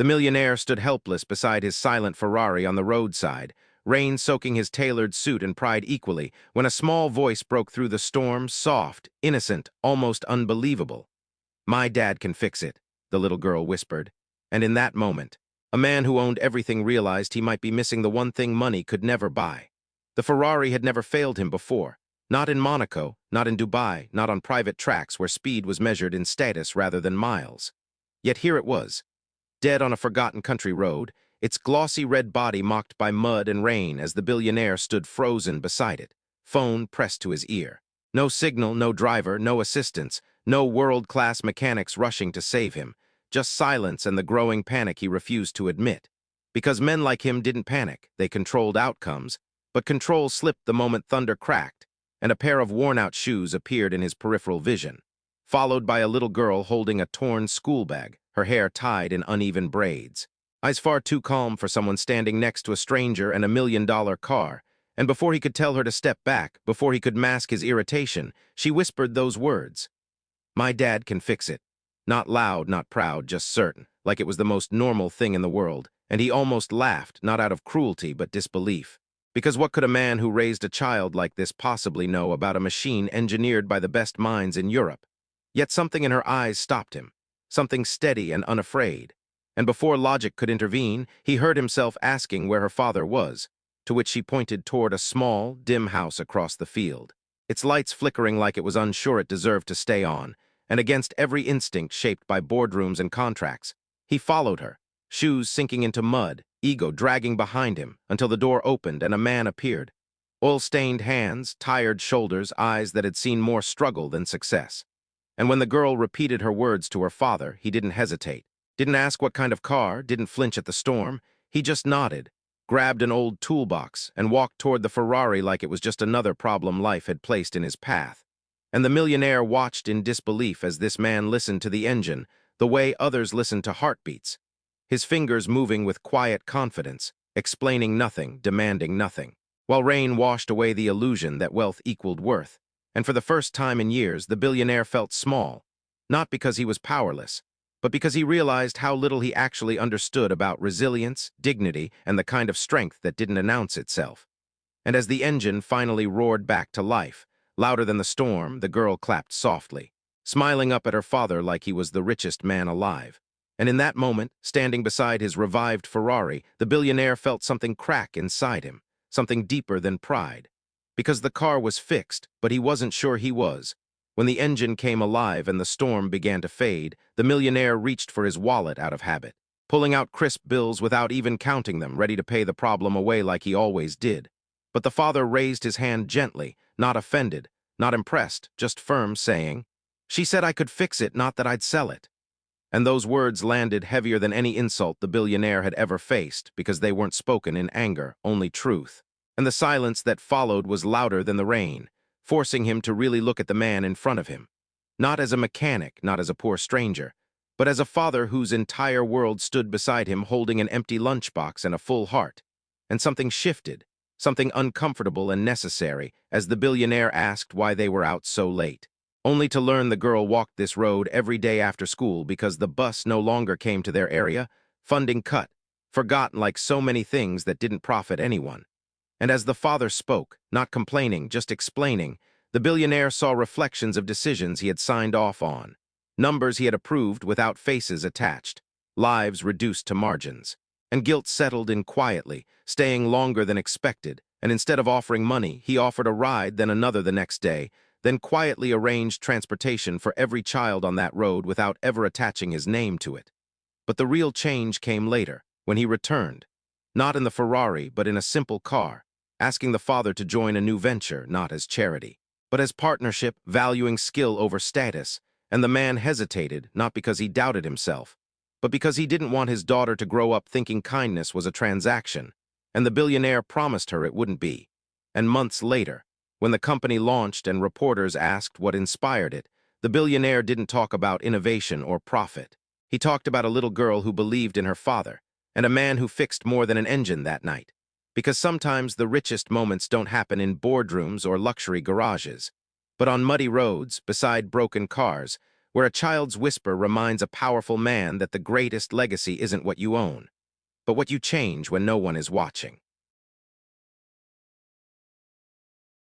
The millionaire stood helpless beside his silent Ferrari on the roadside, rain soaking his tailored suit and pride equally, when a small voice broke through the storm, soft, innocent, almost unbelievable. "My dad can fix it," the little girl whispered. And in that moment, a man who owned everything realized he might be missing the one thing money could never buy. The Ferrari had never failed him before. Not in Monaco, not in Dubai, not on private tracks where speed was measured in status rather than miles. Yet here it was, dead on a forgotten country road, its glossy red body mocked by mud and rain as the billionaire stood frozen beside it, phone pressed to his ear. No signal, no driver, no assistance, no world-class mechanics rushing to save him, just silence and the growing panic he refused to admit. Because men like him didn't panic, they controlled outcomes, but control slipped the moment thunder cracked, and a pair of worn-out shoes appeared in his peripheral vision, followed by a little girl holding a torn school bag, her hair tied in uneven braids. Eyes far too calm for someone standing next to a stranger and $1 million car, and before he could tell her to step back, before he could mask his irritation, she whispered those words. "My dad can fix it." Not loud, not proud, just certain, like it was the most normal thing in the world, and he almost laughed, not out of cruelty but disbelief. Because what could a man who raised a child like this possibly know about a machine engineered by the best minds in Europe? Yet something in her eyes stopped him, something steady and unafraid. And before logic could intervene, he heard himself asking where her father was, to which she pointed toward a small, dim house across the field, its lights flickering like it was unsure it deserved to stay on, and against every instinct shaped by boardrooms and contracts. He followed her, shoes sinking into mud, ego dragging behind him, until the door opened and a man appeared. Oil-stained hands, tired shoulders, eyes that had seen more struggle than success. And when the girl repeated her words to her father, he didn't hesitate, didn't ask what kind of car, didn't flinch at the storm. He just nodded, grabbed an old toolbox, and walked toward the Ferrari like it was just another problem life had placed in his path. And the millionaire watched in disbelief as this man listened to the engine, the way others listen to heartbeats, his fingers moving with quiet confidence, explaining nothing, demanding nothing, while rain washed away the illusion that wealth equaled worth. And for the first time in years, the billionaire felt small, not because he was powerless, but because he realized how little he actually understood about resilience, dignity, and the kind of strength that didn't announce itself. And as the engine finally roared back to life, louder than the storm, the girl clapped softly, smiling up at her father like he was the richest man alive. And in that moment, standing beside his revived Ferrari, the billionaire felt something crack inside him, something deeper than pride. Because the car was fixed, but he wasn't sure he was. When the engine came alive and the storm began to fade, the millionaire reached for his wallet out of habit, pulling out crisp bills without even counting them, ready to pay the problem away like he always did. But the father raised his hand gently, not offended, not impressed, just firm, saying, "She said I could fix it, not that I'd sell it." And those words landed heavier than any insult the billionaire had ever faced, because they weren't spoken in anger, only truth. And the silence that followed was louder than the rain, forcing him to really look at the man in front of him. Not as a mechanic, not as a poor stranger, but as a father whose entire world stood beside him holding an empty lunchbox and a full heart. And something shifted, something uncomfortable and necessary, as the billionaire asked why they were out so late. Only to learn the girl walked this road every day after school because the bus no longer came to their area, funding cut, forgotten like so many things that didn't profit anyone. And as the father spoke, not complaining, just explaining, the billionaire saw reflections of decisions he had signed off on, numbers he had approved without faces attached, lives reduced to margins. And guilt settled in quietly, staying longer than expected, and instead of offering money, he offered a ride, then another the next day, then quietly arranged transportation for every child on that road without ever attaching his name to it. But the real change came later, when he returned, not in the Ferrari, but in a simple car, asking the father to join a new venture, not as charity, but as partnership, valuing skill over status. And the man hesitated, not because he doubted himself, but because he didn't want his daughter to grow up thinking kindness was a transaction, and the billionaire promised her it wouldn't be. And months later, when the company launched and reporters asked what inspired it, the billionaire didn't talk about innovation or profit. He talked about a little girl who believed in her father, and a man who fixed more than an engine that night. Because sometimes the richest moments don't happen in boardrooms or luxury garages, but on muddy roads, beside broken cars, where a child's whisper reminds a powerful man that the greatest legacy isn't what you own, but what you change when no one is watching.